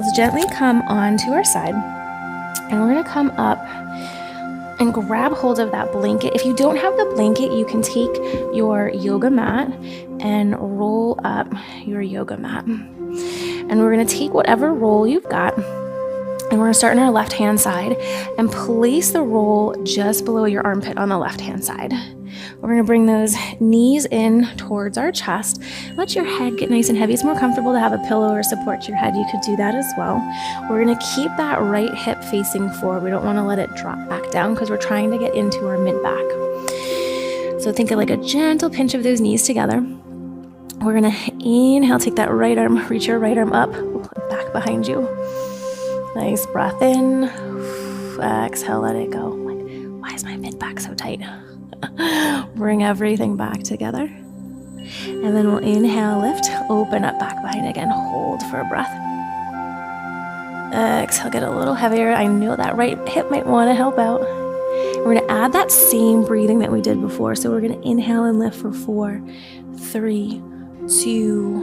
let's gently come onto our side, and we're gonna come up and grab hold of that blanket. If you don't have the blanket, you can take your yoga mat and roll up your yoga mat. And we're gonna take whatever roll you've got, and we're gonna start on our left-hand side and place the roll just below your armpit on the left-hand side. We're gonna bring those knees in towards our chest. Let your head get nice and heavy. It's more comfortable to have a pillow or support your head. You could do that as well. We're gonna keep that right hip facing forward. We don't wanna let it drop back down because we're trying to get into our mid-back. So think of like a gentle pinch of those knees together. We're gonna inhale, take that right arm, reach your right arm up, back behind you. Nice breath in. Exhale, let it go. Like, why is my mid-back so tight? Bring everything back together. And then we'll inhale, lift, open up, back behind again. Hold for a breath. Exhale, get a little heavier. I know that right hip might want to help out. We're going to add that same breathing that we did before. So we're going to inhale and lift for 4, 3, 2,